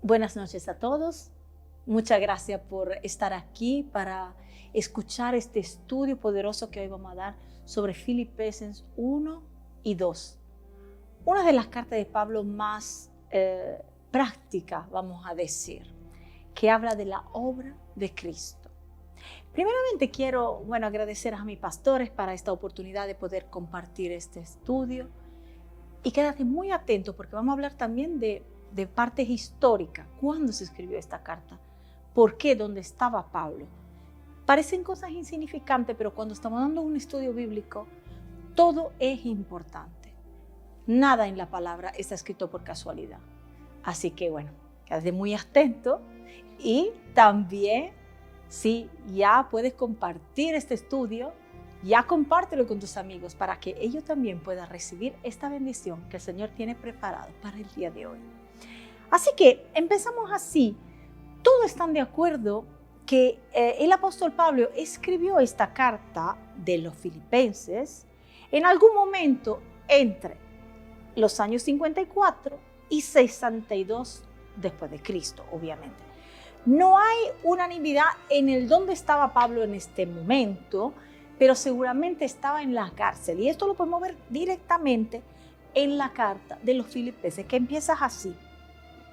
Buenas noches a todos. Muchas gracias por estar aquí para escuchar este estudio poderoso que hoy vamos a dar sobre Filipenses 1 y 2. Una de las cartas de Pablo más prácticas, vamos a decir, que habla de la obra de Cristo. Primeramente quiero agradecer a mis pastores para esta oportunidad de poder compartir este estudio. Y quédate muy atento porque vamos a hablar también de partes históricas. ¿Cuándo se escribió esta carta? ¿Por qué? ¿Dónde estaba Pablo? Parecen cosas insignificantes, pero cuando estamos dando un estudio bíblico, todo es importante. Nada en la palabra está escrito por casualidad. Así que quédate muy atento y también, si ya puedes compartir este estudio, ya compártelo con tus amigos para que ellos también puedan recibir esta bendición que el Señor tiene preparado para el día de hoy. Así que empezamos así. Todos están de acuerdo que el apóstol Pablo escribió esta carta de los Filipenses en algún momento entre los años 54 y 62 después de Cristo, obviamente. No hay unanimidad en el dónde estaba Pablo en este momento, pero seguramente estaba en la cárcel. Y esto lo podemos ver directamente en la carta de los Filipenses, que empieza así.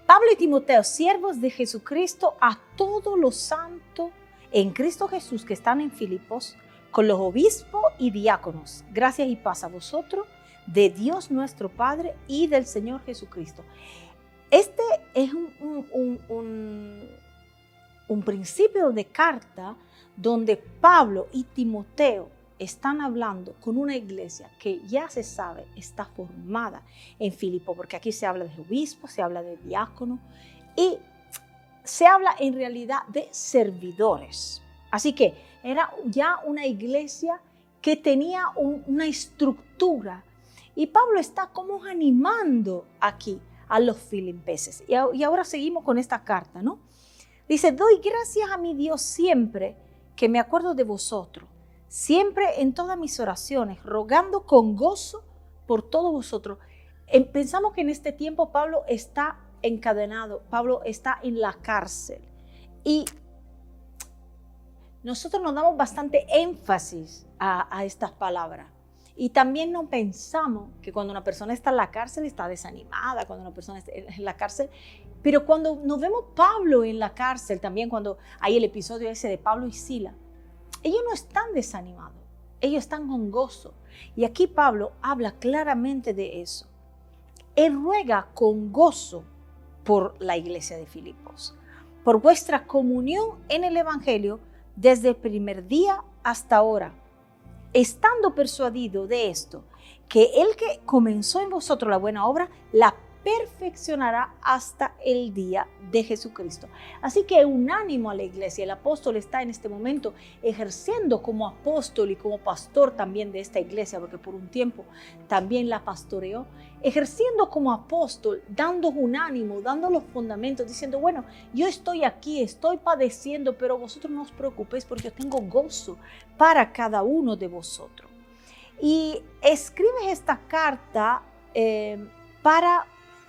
Pablo y Timoteo, siervos de Jesucristo, a todos los santos en Cristo Jesús que están en Filipos, con los obispos y diáconos. Gracias y paz a vosotros, de Dios nuestro Padre y del Señor Jesucristo. Este es un principio de carta donde Pablo y Timoteo están hablando con una iglesia que ya se sabe está formada en Filipo, porque aquí se habla de obispo, se habla de diácono y se habla en realidad de servidores. Así que era ya una iglesia que tenía una estructura y Pablo está como animando aquí a los filipenses. Y ahora seguimos con esta carta, ¿no? Dice, doy gracias a mi Dios siempre que me acuerdo de vosotros, siempre en todas mis oraciones, rogando con gozo por todos vosotros. Pensamos que en este tiempo Pablo está encadenado, Pablo está en la cárcel. Y nosotros nos damos bastante énfasis a estas palabras. Y también no pensamos que cuando una persona está en la cárcel está desanimada, cuando una persona está en la cárcel. Pero cuando nos vemos Pablo en la cárcel, también cuando hay el episodio ese de Pablo y Sila, ellos no están desanimados, ellos están con gozo. Y aquí Pablo habla claramente de eso. Él ruega con gozo por la iglesia de Filipos, por vuestra comunión en el Evangelio desde el primer día hasta ahora, estando persuadido de esto, que el que comenzó en vosotros la buena obra, la perfeccionará hasta el día de Jesucristo. Así que un ánimo a la iglesia. El apóstol está en este momento ejerciendo como apóstol y como pastor también de esta iglesia, porque por un tiempo también la pastoreó, ejerciendo como apóstol, dando un ánimo, dando los fundamentos, diciendo, yo estoy aquí, estoy padeciendo, pero vosotros no os preocupéis porque yo tengo gozo para cada uno de vosotros. Y escribe esta carta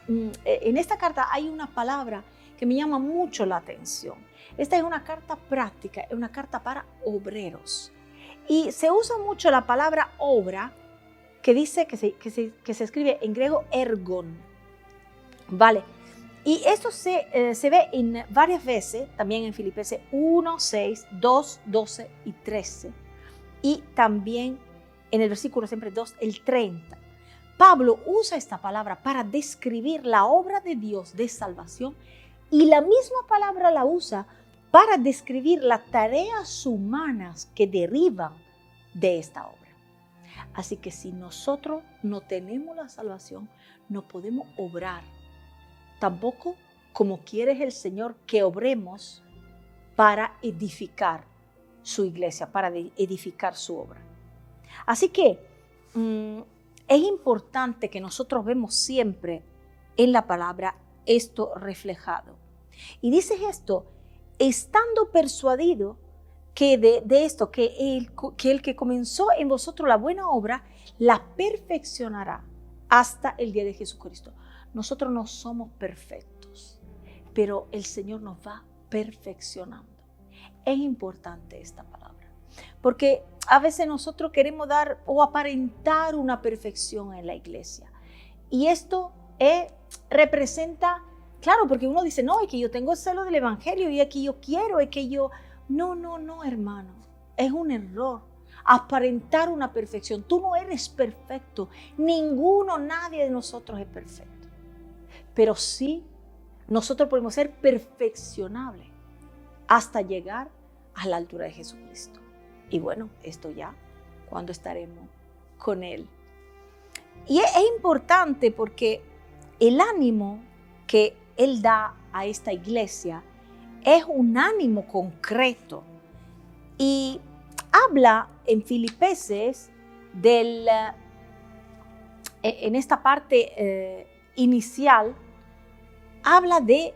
en esta carta hay una palabra que me llama mucho la atención. Esta es una carta práctica, es una carta para obreros. Y se usa mucho la palabra obra, que dice que se escribe en griego ergon. ¿Vale? Y esto se ve en varias veces, también en Filipenses 1, 6, 2, 12 y 13. Y también en el versículo siempre 2, el 30. Pablo usa esta palabra para describir la obra de Dios de salvación y la misma palabra la usa para describir las tareas humanas que derivan de esta obra. Así que si nosotros no tenemos la salvación, no podemos obrar. Tampoco como quiere el Señor que obremos para edificar su iglesia, para edificar su obra. Así que es importante que nosotros vemos siempre en la palabra esto reflejado. Y dice esto, estando persuadido que de esto, que el que comenzó en vosotros la buena obra, la perfeccionará hasta el día de Jesucristo. Nosotros no somos perfectos, pero el Señor nos va perfeccionando. Es importante esta palabra, porque a veces nosotros queremos dar o aparentar una perfección en la iglesia. Y esto representa, claro, porque uno dice, no, es que yo tengo el celo del evangelio y es que yo quiero, es que yo... No, hermano, es un error aparentar una perfección. Tú no eres perfecto, nadie de nosotros es perfecto. Pero sí, nosotros podemos ser perfeccionables hasta llegar a la altura de Jesucristo. Y bueno, esto ya cuando estaremos con Él. Y es importante porque el ánimo que Él da a esta iglesia es un ánimo concreto. Y habla en Filipenses en esta parte inicial, habla de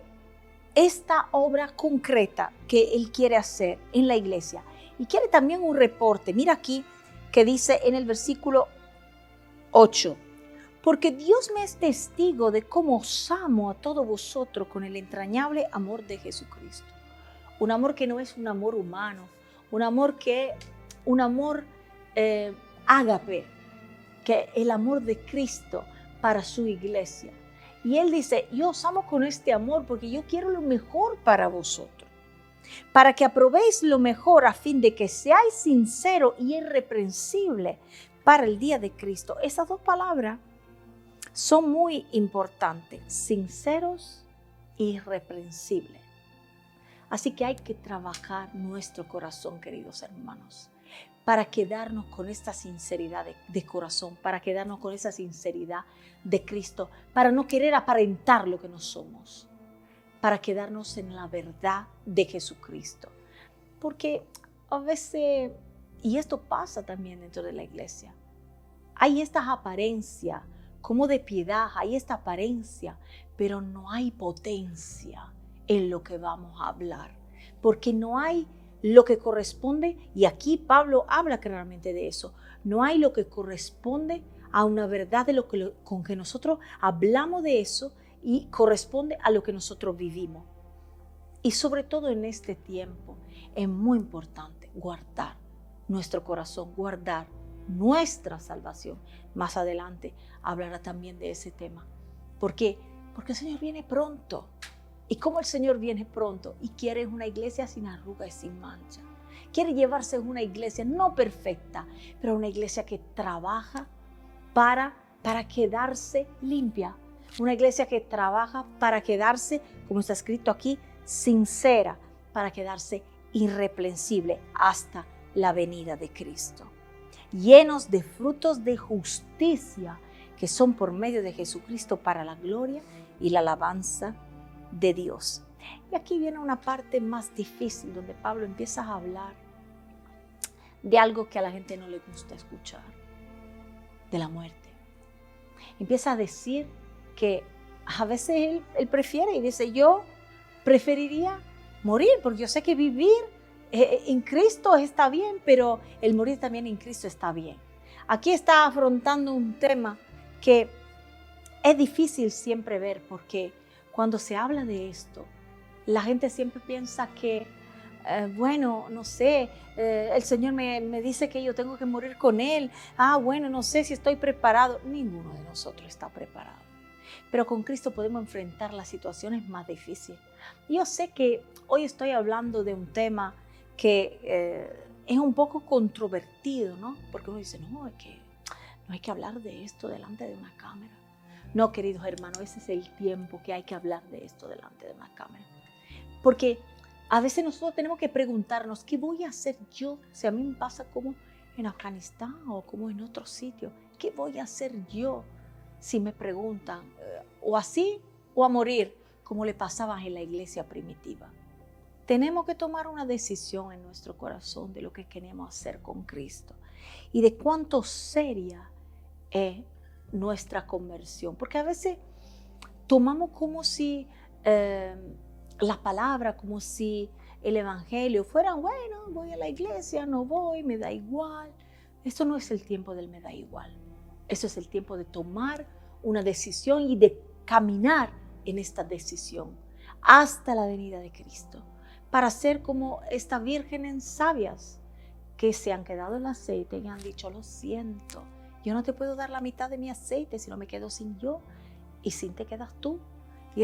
esta obra concreta que Él quiere hacer en la iglesia. Y quiere también un reporte. Mira aquí que dice en el versículo 8. Porque Dios me es testigo de cómo os amo a todos vosotros con el entrañable amor de Jesucristo. Un amor que no es un amor humano, un amor ágape, que es el amor de Cristo para su iglesia. Y Él dice, yo os amo con este amor porque yo quiero lo mejor para vosotros, para que aprobéis lo mejor a fin de que seáis sinceros y irreprensibles para el día de Cristo. Esas dos palabras son muy importantes, sinceros e irreprensibles. Así que hay que trabajar nuestro corazón, queridos hermanos, para quedarnos con esta sinceridad de corazón, para quedarnos con esa sinceridad de Cristo, para no querer aparentar lo que no somos, para quedarnos en la verdad de Jesucristo. Porque a veces, y esto pasa también dentro de la iglesia, hay estas apariencias como de piedad, hay esta apariencia, pero no hay potencia en lo que vamos a hablar, porque no hay lo que corresponde, y aquí Pablo habla claramente de eso, no hay lo que corresponde a una verdad con que nosotros hablamos de eso y corresponde a lo que nosotros vivimos. Y sobre todo en este tiempo es muy importante guardar nuestro corazón, guardar nuestra salvación. Más adelante hablará también de ese tema. ¿Por qué? Porque el Señor viene pronto. Y como el Señor viene pronto y quiere una iglesia sin arruga y sin mancha. Quiere llevarse una iglesia no perfecta, pero una iglesia que trabaja para quedarse limpia. Una iglesia que trabaja para quedarse, como está escrito aquí, sincera, para quedarse irreprensible hasta la venida de Cristo. Llenos de frutos de justicia que son por medio de Jesucristo para la gloria y la alabanza de Dios. Y aquí viene una parte más difícil donde Pablo empieza a hablar de algo que a la gente no le gusta escuchar, de la muerte. Empieza a decir que a veces él prefiere y dice, yo preferiría morir porque yo sé que vivir en Cristo está bien, pero el morir también en Cristo está bien. Aquí está afrontando un tema que es difícil siempre ver, porque cuando se habla de esto, la gente siempre piensa que, bueno, no sé, el Señor me dice que yo tengo que morir con Él. Bueno, no sé si estoy preparado. Ninguno de nosotros está preparado. Pero con Cristo podemos enfrentar las situaciones más difíciles. Yo sé que hoy estoy hablando de un tema que es un poco controvertido, ¿no? Porque uno dice, no, es que no hay que hablar de esto delante de una cámara. No, queridos hermanos, ese es el tiempo que hay que hablar de esto delante de una cámara. Porque a veces nosotros tenemos que preguntarnos, ¿qué voy a hacer yo si a mí me pasa como en Afganistán o como en otro sitio? ¿Qué voy a hacer yo si me preguntan o así o a morir como le pasaba en la iglesia primitiva? Tenemos que tomar una decisión en nuestro corazón de lo que queremos hacer con Cristo y de cuánto seria es nuestra conversión, porque a veces tomamos como si la palabra, como si el evangelio fuera, bueno, voy a la iglesia, no voy, me da igual. Esto no es el tiempo del me da igual. Eso es el tiempo de tomar una decisión y de caminar en esta decisión hasta la venida de Cristo, para ser como estas vírgenes sabias que se han quedado en el aceite y han dicho, lo siento, yo no te puedo dar la mitad de mi aceite si no me quedo sin yo y sin te quedas tú. Y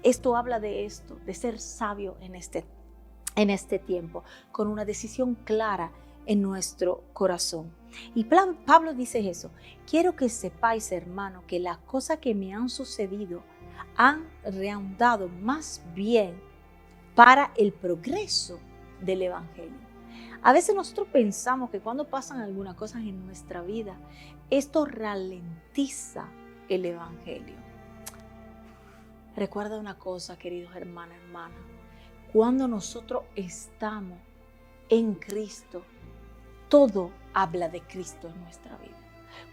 esto habla de esto, de ser sabio en este tiempo, con una decisión clara en nuestro corazón. Y Pablo dice eso: quiero que sepáis, hermano, que las cosas que me han sucedido han redundado más bien para el progreso del Evangelio. A veces nosotros pensamos que cuando pasan algunas cosas en nuestra vida, esto ralentiza el Evangelio. Recuerda una cosa, queridos hermanos, hermanas, cuando nosotros estamos en Cristo, todo habla de Cristo en nuestra vida.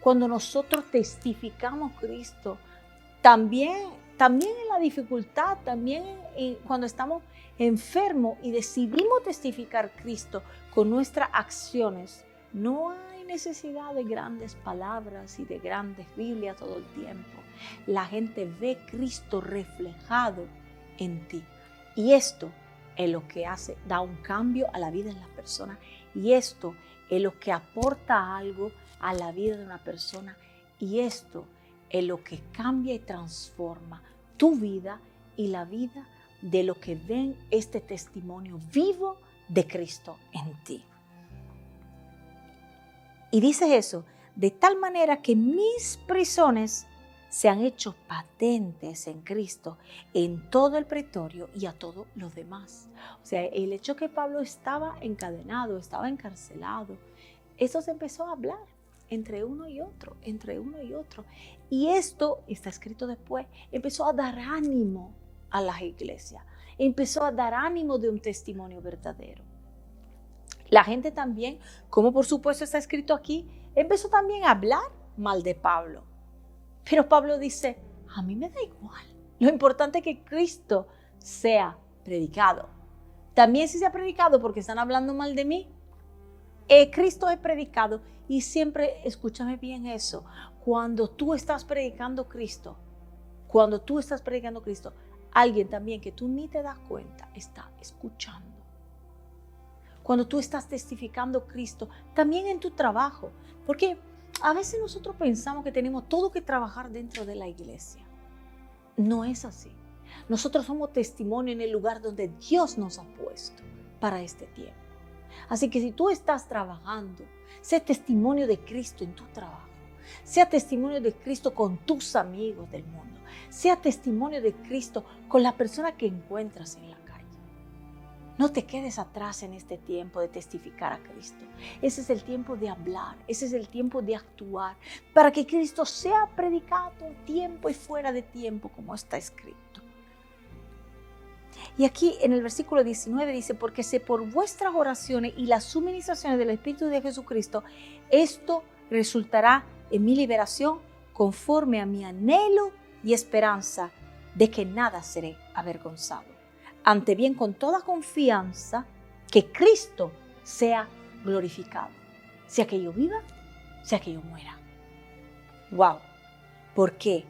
Cuando nosotros testificamos Cristo, también en la dificultad, también cuando estamos enfermos y decidimos testificar Cristo con nuestras acciones, no hay necesidad de grandes palabras y de grandes Biblias todo el tiempo. La gente ve Cristo reflejado en ti. Y esto es lo que da un cambio a la vida de las personas. Y esto es lo que aporta algo a la vida de una persona. Y esto es lo que cambia y transforma tu vida y la vida de lo que ven este testimonio vivo de Cristo en ti. Y dice eso, de tal manera que mis prisiones se han hecho patentes en Cristo, en todo el pretorio y a todos los demás. O sea, el hecho que Pablo estaba encadenado, estaba encarcelado, eso se empezó a hablar entre uno y otro. Y esto, está escrito después, empezó a dar ánimo a las iglesias, empezó a dar ánimo de un testimonio verdadero. La gente también, como por supuesto está escrito aquí, empezó también a hablar mal de Pablo. Pero Pablo dice, a mí me da igual. Lo importante es que Cristo sea predicado. También si se ha predicado porque están hablando mal de mí, Cristo es predicado. Y siempre, escúchame bien eso, cuando tú estás predicando Cristo, alguien también que tú ni te das cuenta está escuchando. Cuando tú estás testificando Cristo, también en tu trabajo, porque a veces nosotros pensamos que tenemos todo que trabajar dentro de la iglesia. No es así. Nosotros somos testimonio en el lugar donde Dios nos ha puesto para este tiempo. Así que si tú estás trabajando, sé testimonio de Cristo en tu trabajo. Sea testimonio de Cristo con tus amigos del mundo. Sea testimonio de Cristo con la persona que encuentras en la calle. No te quedes atrás en este tiempo de testificar a Cristo. Ese es el tiempo de hablar, ese es el tiempo de actuar, para que Cristo sea predicado tiempo y fuera de tiempo, como está escrito. Y aquí en el versículo 19 dice, porque sé por vuestras oraciones y las suministraciones del Espíritu de Jesucristo, esto resultará en mi liberación conforme a mi anhelo y esperanza de que nada seré avergonzado. Ante bien, con toda confianza, que Cristo sea glorificado. Sea que yo viva, sea que yo muera. ¡Wow! Porque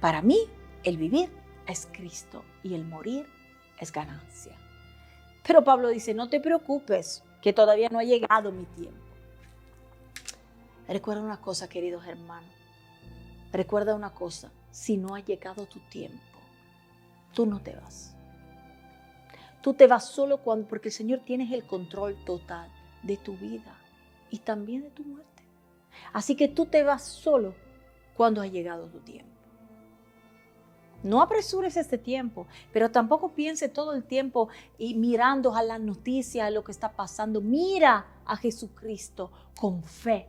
para mí el vivir es Cristo y el morir es ganancia. Pero Pablo dice, no te preocupes, que todavía no ha llegado mi tiempo. Recuerda una cosa, queridos hermanos. Recuerda una cosa, si no ha llegado tu tiempo, tú no te vas. Tú te vas solo porque el Señor tiene el control total de tu vida y también de tu muerte. Así que tú te vas solo cuando ha llegado tu tiempo. No apresures este tiempo, pero tampoco piense todo el tiempo y mirando a las noticias, a lo que está pasando. Mira a Jesucristo con fe.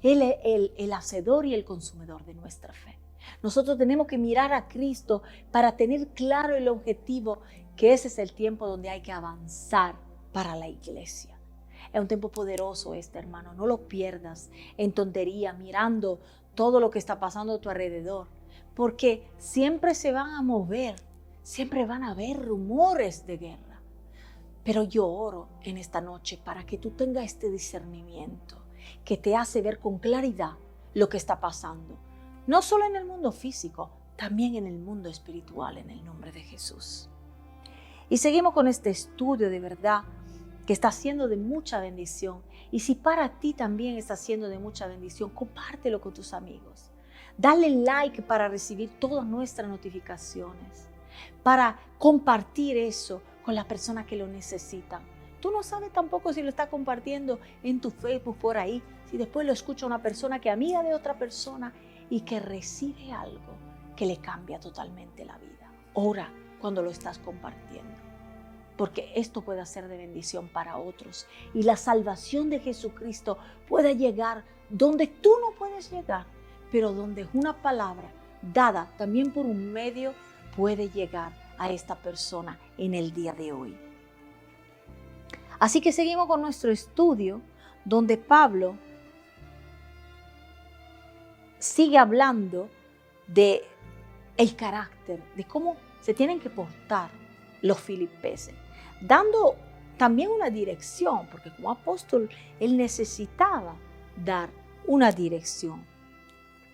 Él es el hacedor y el consumidor de nuestra fe. Nosotros tenemos que mirar a Cristo para tener claro el objetivo, que ese es el tiempo donde hay que avanzar para la iglesia. Es un tiempo poderoso hermano, no lo pierdas en tontería, mirando todo lo que está pasando a tu alrededor, porque siempre se van a mover, siempre van a haber rumores de guerra. Pero yo oro en esta noche para que tú tengas este discernimiento que te hace ver con claridad lo que está pasando, no solo en el mundo físico, también en el mundo espiritual, en el nombre de Jesús. Y seguimos con este estudio de verdad que está siendo de mucha bendición. Y si para ti también está siendo de mucha bendición, compártelo con tus amigos. Dale like para recibir todas nuestras notificaciones, para compartir eso con las personas que lo necesitan. Tú no sabes tampoco si lo está compartiendo en tu Facebook por ahí, si después lo escucha una persona que es amiga de otra persona y que recibe algo que le cambia totalmente la vida. Ora cuando lo estás compartiendo, porque esto puede ser de bendición para otros y la salvación de Jesucristo puede llegar donde tú no puedes llegar, pero donde una palabra dada también por un medio puede llegar a esta persona en el día de hoy. Así que seguimos con nuestro estudio donde Pablo sigue hablando de el carácter, de cómo se tienen que portar los filipenses, dando también una dirección, porque como apóstol él necesitaba dar una dirección.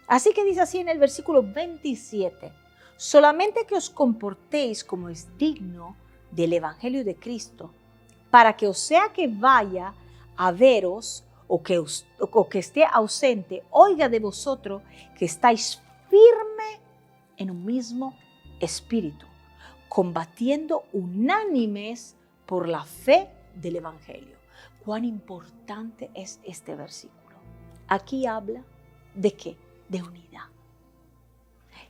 Así que dice así en el versículo 27, solamente que os comportéis como es digno del evangelio de Cristo, para que o sea que vaya a veros o que esté ausente, oiga de vosotros que estáis firme en un mismo espíritu, combatiendo unánimes por la fe del evangelio. Cuán importante es este versículo. Aquí habla de ¿qué? De unidad.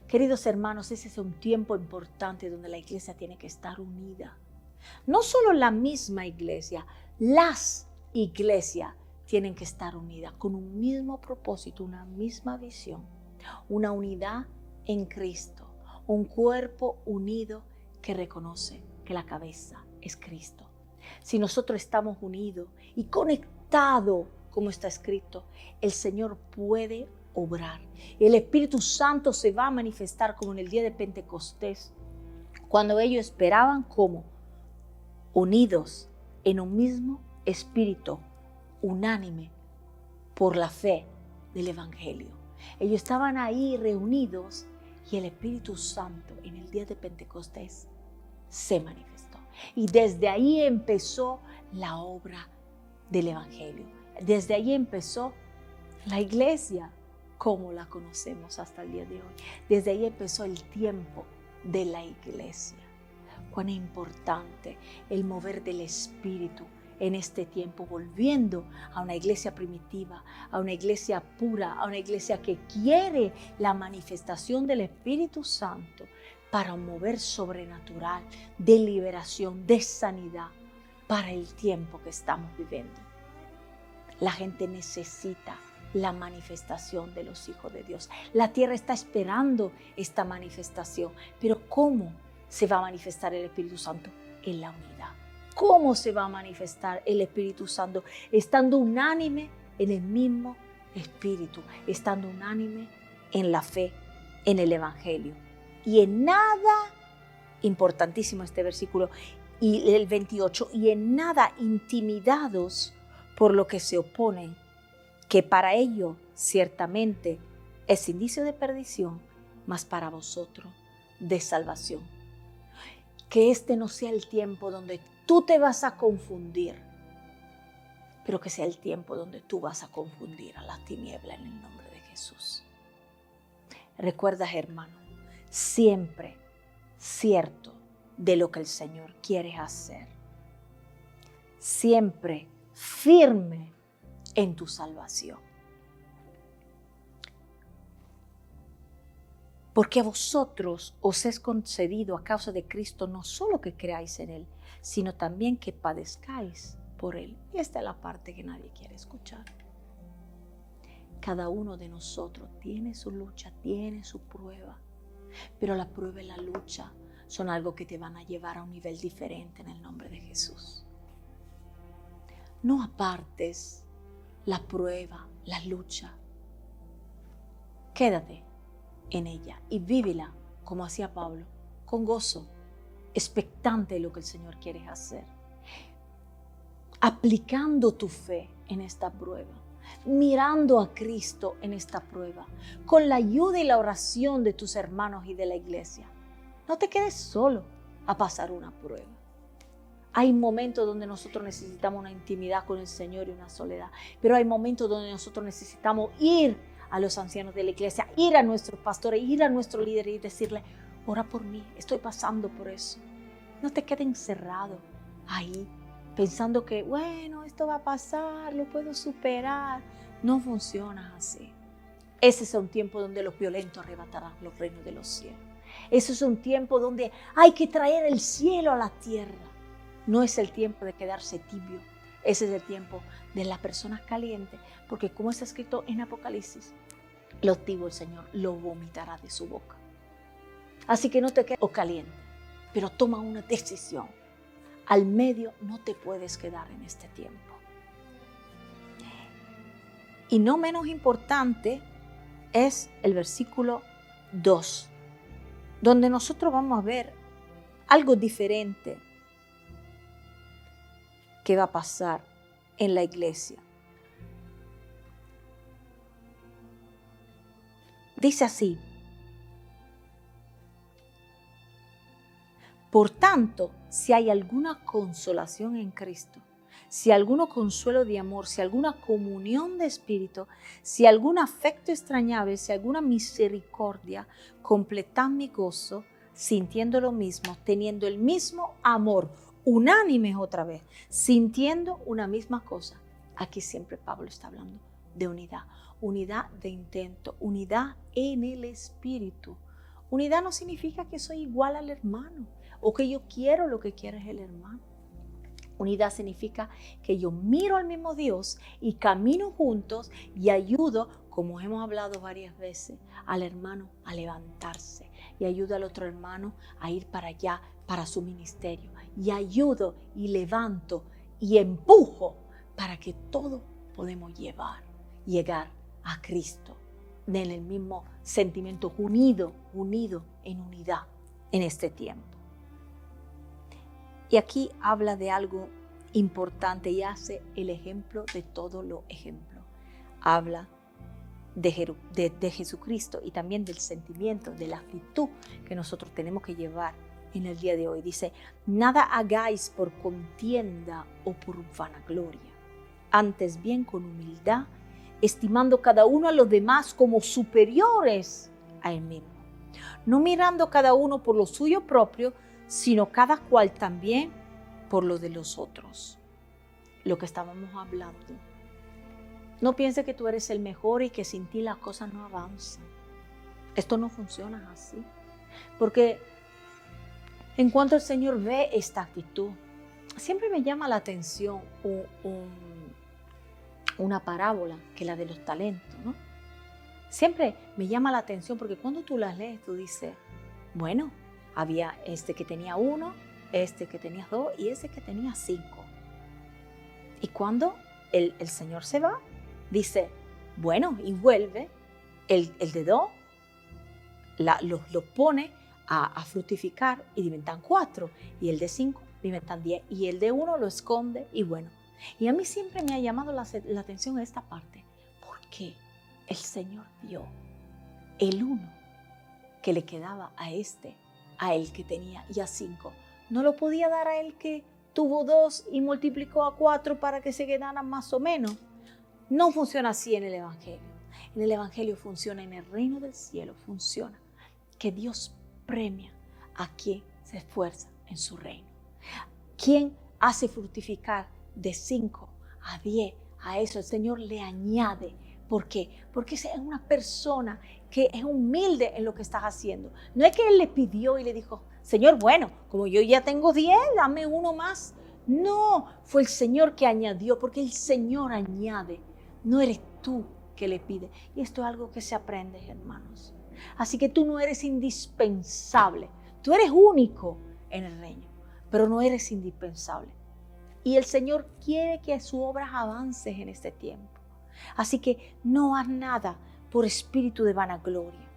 Queridos hermanos, ese es un tiempo importante donde la iglesia tiene que estar unida. No solo la misma iglesia, las iglesias tienen que estar unidas con un mismo propósito, una misma visión, una unidad en Cristo, un cuerpo unido que reconoce que la cabeza es Cristo. Si nosotros estamos unidos y conectados, como está escrito, el Señor puede obrar. El Espíritu Santo se va a manifestar como en el día de Pentecostés, cuando ellos esperaban como unidos en un mismo espíritu, unánime por la fe del Evangelio. Ellos estaban ahí reunidos y el Espíritu Santo en el día de Pentecostés se manifestó. Y desde ahí empezó la obra del Evangelio. Desde ahí empezó la iglesia como la conocemos hasta el día de hoy. Desde ahí empezó el tiempo de la iglesia. Cuán importante el mover del Espíritu en este tiempo, volviendo a una iglesia primitiva, a una iglesia pura, a una iglesia que quiere la manifestación del Espíritu Santo para un mover sobrenatural de liberación, de sanidad para el tiempo que estamos viviendo. La gente necesita la manifestación de los hijos de Dios. La tierra está esperando esta manifestación, pero ¿cómo se va a manifestar el Espíritu Santo? En la unidad. ¿Cómo se va a manifestar el Espíritu Santo? Estando unánime en el mismo Espíritu, estando unánime en la fe, en el Evangelio. Y en nada, importantísimo este versículo, y el 28, y en nada intimidados por lo que se oponen, que para ello ciertamente es indicio de perdición, mas para vosotros de salvación. Que este no sea el tiempo donde tú te vas a confundir, pero que sea el tiempo donde tú vas a confundir a las tinieblas en el nombre de Jesús. Recuerda, hermano, siempre cierto de lo que el Señor quiere hacer. Siempre firme en tu salvación. Porque a vosotros os es concedido a causa de Cristo no solo que creáis en Él, sino también que padezcáis por Él. Y esta es la parte que nadie quiere escuchar. Cada uno de nosotros tiene su lucha, tiene su prueba, pero la prueba y la lucha son algo que te van a llevar a un nivel diferente en el nombre de Jesús. No apartes la prueba, la lucha. Quédate en ella y vívela como hacía Pablo, con gozo, expectante de lo que el Señor quiere hacer, aplicando tu fe en esta prueba, mirando a Cristo en esta prueba, con la ayuda y la oración de tus hermanos y de la iglesia. No te quedes solo a pasar una prueba. Hay momentos donde nosotros necesitamos una intimidad con el Señor y una soledad, pero hay momentos donde nosotros necesitamos ir a los ancianos de la iglesia, ir a nuestros pastores, ir a nuestros líderes y decirle, ora por mí, estoy pasando por eso. No te quedes encerrado ahí, pensando que, bueno, esto va a pasar, lo puedo superar. No funciona así. Ese es un tiempo donde los violentos arrebatarán los reinos de los cielos. Ese es un tiempo donde hay que traer el cielo a la tierra. No es el tiempo de quedarse tibio. Ese es el tiempo de las personas calientes, porque como está escrito en Apocalipsis, los tibios el Señor lo vomitará de su boca. Así que no te quedes caliente, pero toma una decisión. Al medio no te puedes quedar en este tiempo. Y no menos importante es el versículo 2, donde nosotros vamos a ver algo diferente que va a pasar en la iglesia. Dice así: por tanto, si hay alguna consolación en Cristo, si alguno consuelo de amor, si alguna comunión de espíritu, si algún afecto extrañable, si alguna misericordia, completad mi gozo, sintiendo lo mismo, teniendo el mismo amor, unánimes otra vez, sintiendo una misma cosa. Aquí siempre Pablo está hablando de unidad, unidad de intento, unidad en el espíritu. Unidad no significa que soy igual al hermano o que yo quiero lo que quiere el hermano. Unidad significa que yo miro al mismo Dios y camino juntos y ayudo, como hemos hablado varias veces, al hermano a levantarse y ayudo al otro hermano a ir para allá, para su ministerio. Y ayudo y levanto y empujo para que todos podemos llegar a Cristo en el mismo sentimiento, unido en unidad en este tiempo. Y aquí habla de algo importante y hace el ejemplo de todos los ejemplos. Habla de Jesucristo y también del sentimiento, de la actitud que nosotros tenemos que llevar en el día de hoy. Dice, nada hagáis por contienda o por vanagloria, antes bien con humildad, estimando cada uno a los demás como superiores a él mismo, no mirando cada uno por lo suyo propio, sino cada cual también por lo de los otros. Lo que estábamos hablando. No pienses que tú eres el mejor y que sin ti las cosas no avanzan. Esto no funciona así. Porque en cuanto el Señor ve esta actitud, siempre me llama la atención una parábola que es la de los talentos, ¿no? Siempre me llama la atención porque cuando tú las lees, tú dices, bueno, había este que tenía 1, este que tenía 2 y ese que tenía 5. Y cuando el Señor se va, dice, bueno, y vuelve, el de 2 los pone a fructificar y diventan 4, y el de 5 diventan 10, y el de 1 lo esconde, y bueno. Y a mí siempre me ha llamado la atención esta parte, porque el Señor dio el 1 que le quedaba a el que tenía ya 5. No lo podía dar a el que tuvo 2 y multiplicó a 4 para que se quedaran más o menos. No funciona así en el Evangelio. En el Evangelio funciona, en el reino del cielo funciona que Dios premia a quien se esfuerza en su reino. Quien hace fructificar de 5 a 10, a eso el Señor le añade. ¿Por qué? Porque es una persona que es humilde en lo que estás haciendo. No es que Él le pidió y le dijo, Señor, bueno, como yo ya tengo 10, dame 1 más. No, fue el Señor que añadió, porque el Señor añade. No eres tú que le pide. Y esto es algo que se aprende, hermanos. Así que tú no eres indispensable. Tú eres único en el reino, pero no eres indispensable. Y el Señor quiere que sus obras avancen en este tiempo. Así que no haz nada por espíritu de vanagloria.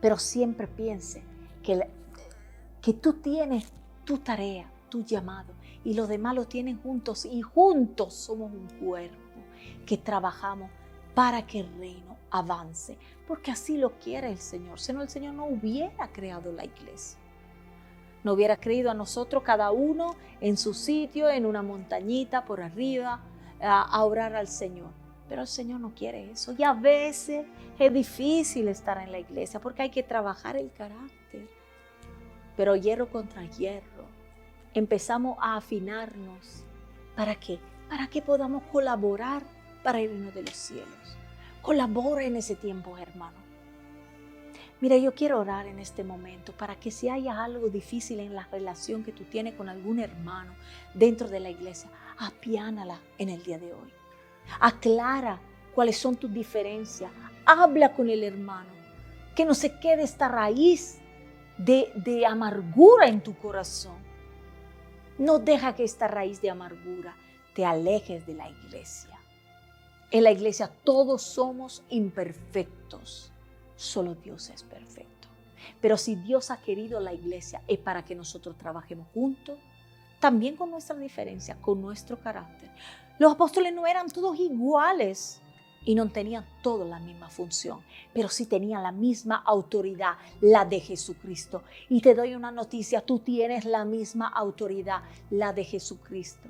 Pero siempre piense que tú tienes tu tarea, tu llamado, y los demás lo tienen juntos, y juntos somos un cuerpo. que trabajamos para que el reino avance, porque así lo quiere el Señor. Si no, el Señor no hubiera creado la iglesia. No hubiera creído a nosotros cada uno en su sitio, en una montañita por arriba, a orar al Señor. Pero el Señor no quiere eso. Y a veces es difícil estar en la iglesia porque hay que trabajar el carácter. Pero hierro contra hierro. Empezamos a afinarnos. ¿Para qué? Para que podamos colaborar para el reino de los cielos. Colabora en ese tiempo, hermano. Mira, yo quiero orar en este momento para que si haya algo difícil en la relación que tú tienes con algún hermano dentro de la iglesia, apiánala en el día de hoy. Aclara cuáles son tus diferencias. Habla con el hermano. Que no se quede esta raíz de amargura en tu corazón. No deja que esta raíz de amargura te alejes de la iglesia. En la iglesia todos somos imperfectos. Solo Dios es perfecto. Pero si Dios ha querido la iglesia es para que nosotros trabajemos juntos, también con nuestra diferencia, con nuestro carácter. Los apóstoles no eran todos iguales y no tenían todos la misma función, pero sí tenían la misma autoridad, la de Jesucristo. Y te doy una noticia, tú tienes la misma autoridad, la de Jesucristo.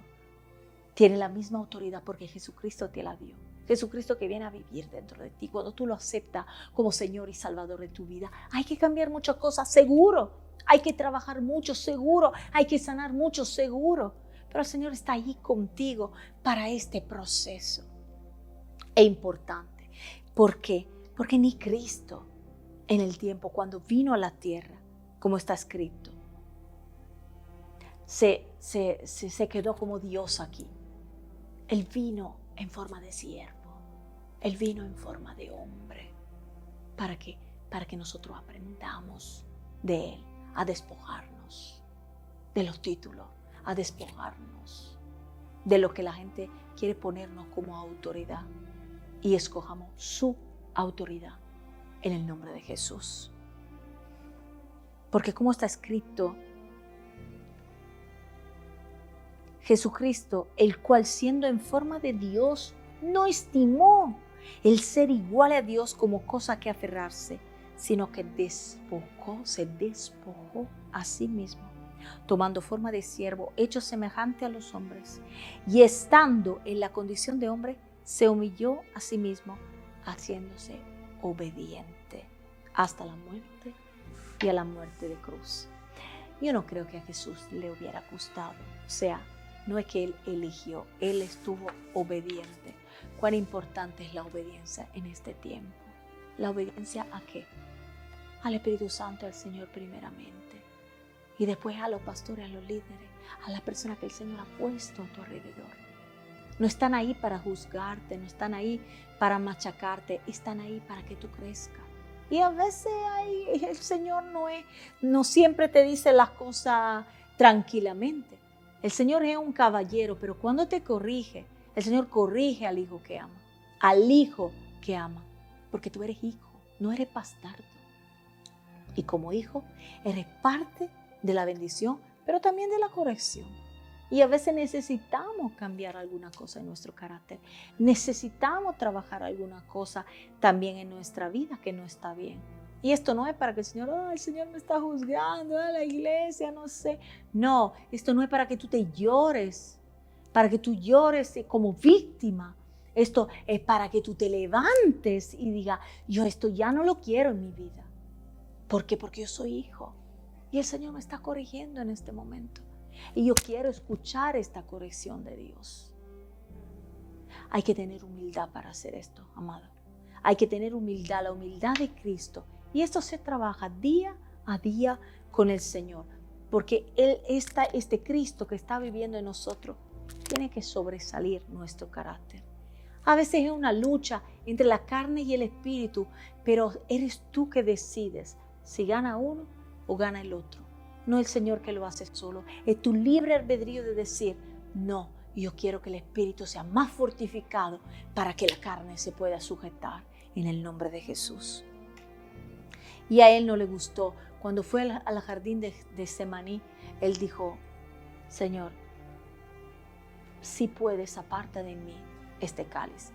Tienes la misma autoridad porque Jesucristo te la dio. Jesucristo que viene a vivir dentro de ti. Cuando tú lo aceptas como Señor y Salvador de tu vida, hay que cambiar muchas cosas, seguro. Hay que trabajar mucho, seguro. Hay que sanar mucho, seguro. Pero el Señor está ahí contigo para este proceso. Es importante. ¿Por qué? Porque ni Cristo en el tiempo cuando vino a la tierra, como está escrito, se quedó como Dios aquí. Él vino en forma de siervo. Él vino en forma de hombre. ¿Para qué? Para que nosotros aprendamos de Él, a despojarnos de los títulos, a despojarnos de lo que la gente quiere ponernos como autoridad y escojamos su autoridad en el nombre de Jesús. Porque como está escrito, Jesucristo, el cual siendo en forma de Dios, no estimó el ser igual a Dios como cosa que aferrarse, sino que se despojó a sí mismo, tomando forma de siervo, hecho semejante a los hombres, y estando en la condición de hombre, se humilló a sí mismo, haciéndose obediente hasta la muerte y a la muerte de cruz. Yo no creo que a Jesús le hubiera gustado, o sea, no es que Él eligió, Él estuvo obediente. ¿Cuán importante es la obediencia en este tiempo? ¿La obediencia a qué? Al Espíritu Santo, al Señor primeramente. Y después a los pastores, a los líderes, a las personas que el Señor ha puesto a tu alrededor. No están ahí para juzgarte, no están ahí para machacarte, están ahí para que tú crezcas. Y a veces el Señor no siempre te dice las cosas tranquilamente. El Señor es un caballero, pero cuando te corrige, el Señor corrige al hijo que ama. Al hijo que ama. Porque tú eres hijo, no eres bastardo. Y como hijo, eres parte de la bendición, pero también de la corrección. Y a veces necesitamos cambiar alguna cosa en nuestro carácter. Necesitamos trabajar alguna cosa también en nuestra vida que no está bien. Y esto no es para que el Señor me está juzgando, la iglesia, no sé. No, esto no es para que tú te llores, para que tú llores como víctima. Esto es para que tú te levantes y digas, yo esto ya no lo quiero en mi vida. ¿Por qué? Porque yo soy hijo. Y el Señor me está corrigiendo en este momento. Y yo quiero escuchar esta corrección de Dios. Hay que tener humildad para hacer esto, amado. Hay que tener humildad, la humildad de Cristo. Y esto se trabaja día a día con el Señor. Porque este Cristo que está viviendo en nosotros tiene que sobresalir nuestro carácter. A veces es una lucha entre la carne y el espíritu, pero eres tú que decides si gana uno o gana el otro. No el Señor que lo hace solo. Es tu libre albedrío de decir, no, yo quiero que el espíritu sea más fortificado para que la carne se pueda sujetar en el nombre de Jesús. Y a él no le gustó. Cuando fue al jardín de Getsemaní, él dijo, Señor, si puedes, aparta de mí este cáliz.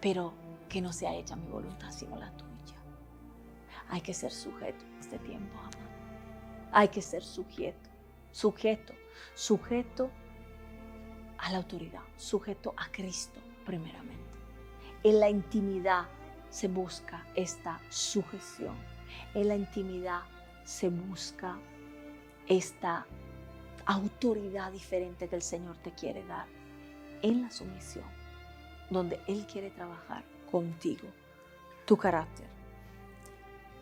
Pero que no sea hecha mi voluntad, sino la tuya. Hay que ser sujeto en este tiempo, amado. Hay que ser sujeto a la autoridad, sujeto a Cristo primeramente. En la intimidad se busca esta sujeción. En la intimidad se busca esta autoridad diferente que el Señor te quiere dar. En la sumisión, donde Él quiere trabajar contigo, tu carácter.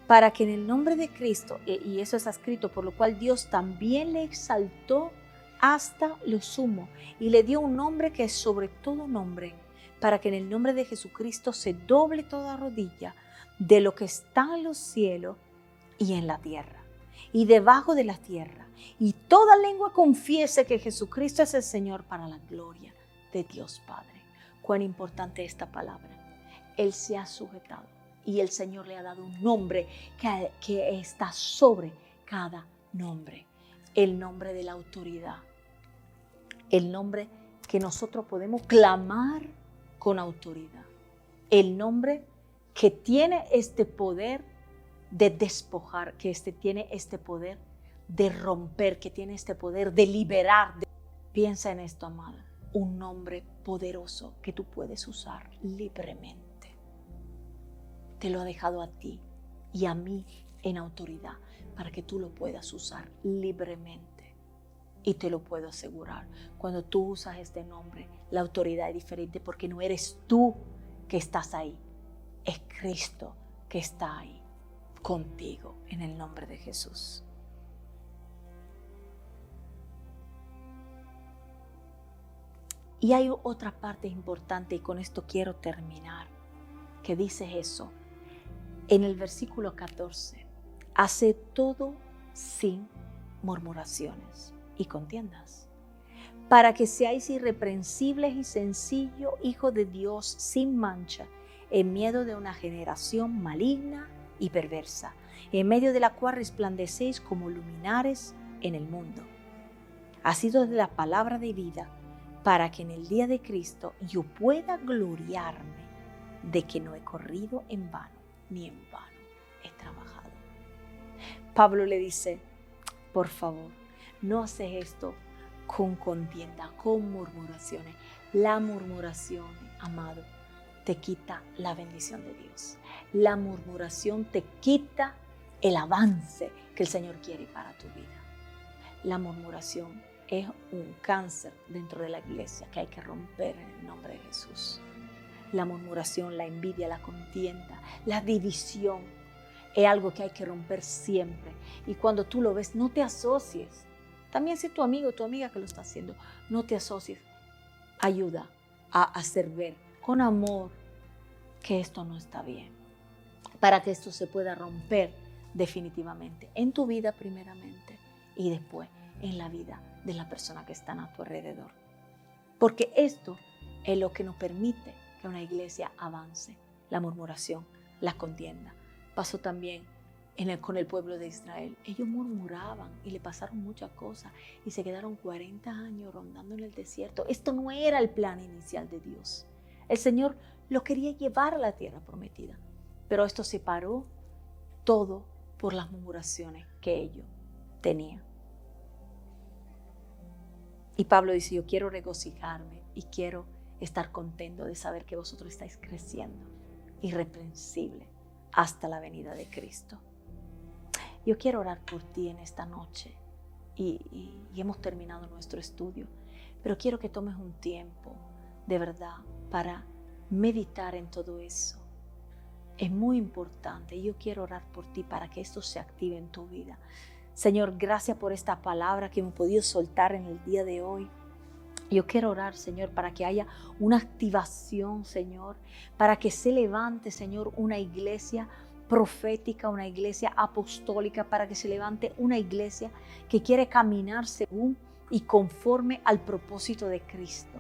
Para que en el nombre de Cristo, y eso está escrito, por lo cual Dios también le exaltó hasta lo sumo y le dio un nombre que es sobre todo nombre, para que en el nombre de Jesucristo se doble toda rodilla de lo que está en los cielos y en la tierra y debajo de la tierra, y toda lengua confiese que Jesucristo es el Señor, para la gloria de Dios Padre. Cuán importante esta palabra. Él se ha sujetado y el Señor le ha dado un nombre que está sobre cada nombre. El nombre de la autoridad. El nombre que nosotros podemos clamar con autoridad. El nombre que tiene este poder de despojar, que tiene este poder de romper, que tiene este poder de liberar. Piensa en esto, amado. Un nombre poderoso que tú puedes usar libremente. Te lo ha dejado a ti y a mí en autoridad para que tú lo puedas usar libremente. Y te lo puedo asegurar, cuando tú usas este nombre, la autoridad es diferente, porque no eres tú que estás ahí, es Cristo que está ahí contigo, en el nombre de Jesús. Y hay otra parte importante, y con esto quiero terminar, que dice eso. En el versículo 14, hace todo sin murmuraciones y contiendas, para que seáis irreprensibles y sencillos, hijos de Dios sin mancha, en medio de una generación maligna y perversa, en medio de la cual resplandecéis como luminares en el mundo. Asidos de la palabra de vida, para que en el día de Cristo yo pueda gloriarme de que no he corrido en vano, ni en vano he trabajado. Pablo le dice, por favor, no haces esto con contienda, con murmuraciones. La murmuración, amado, te quita la bendición de Dios. La murmuración te quita el avance que el Señor quiere para tu vida. La murmuración es un cáncer dentro de la iglesia que hay que romper en el nombre de Jesús. La murmuración, la envidia, la contienda, la división es algo que hay que romper siempre. Y cuando tú lo ves, no te asocies. También si tu amigo o tu amiga que lo está haciendo, no te asocies. Ayuda a hacer ver con amor que esto no está bien, para que esto se pueda romper definitivamente en tu vida primeramente y después en la vida de la persona que están a tu alrededor. Porque esto es lo que nos permite que una iglesia avance. La murmuración, la contienda. Pasó también con el pueblo de Israel. Ellos murmuraban y le pasaron muchas cosas y se quedaron 40 años rondando en el desierto. Esto no era el plan inicial de Dios. El Señor lo quería llevar a la tierra prometida, pero esto se paró todo por las murmuraciones que ellos tenían. Y Pablo dice, yo quiero regocijarme y quiero estar contento de saber que vosotros estáis creciendo irreprensible hasta la venida de Cristo. Yo quiero orar por ti en esta noche y hemos terminado nuestro estudio, pero quiero que tomes un tiempo de verdad para meditar en todo eso. Es muy importante y yo quiero orar por ti para que esto se active en tu vida. Señor, gracias por esta palabra que hemos podido soltar en el día de hoy. Yo quiero orar, Señor, para que haya una activación, Señor, para que se levante, Señor, una iglesia profética, una iglesia apostólica, para que se levante una iglesia que quiere caminar según y conforme al propósito de Cristo.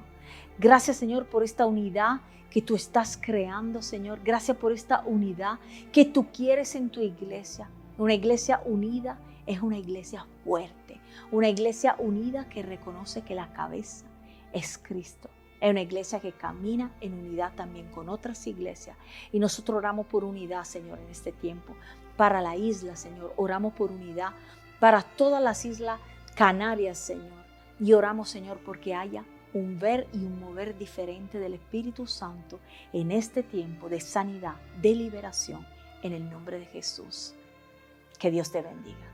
Gracias, Señor, por esta unidad que tú estás creando, Señor. Gracias por esta unidad que tú quieres en tu iglesia. Una iglesia unida es una iglesia fuerte, una iglesia unida que reconoce que la cabeza es Cristo, Es una iglesia que camina en unidad también con otras iglesias. Y nosotros oramos por unidad, Señor, en este tiempo. Para la isla, Señor. Oramos por unidad para todas las islas Canarias, Señor. Y oramos, Señor, porque haya un ver y un mover diferente del Espíritu Santo en este tiempo de sanidad, de liberación, en el nombre de Jesús. Que Dios te bendiga.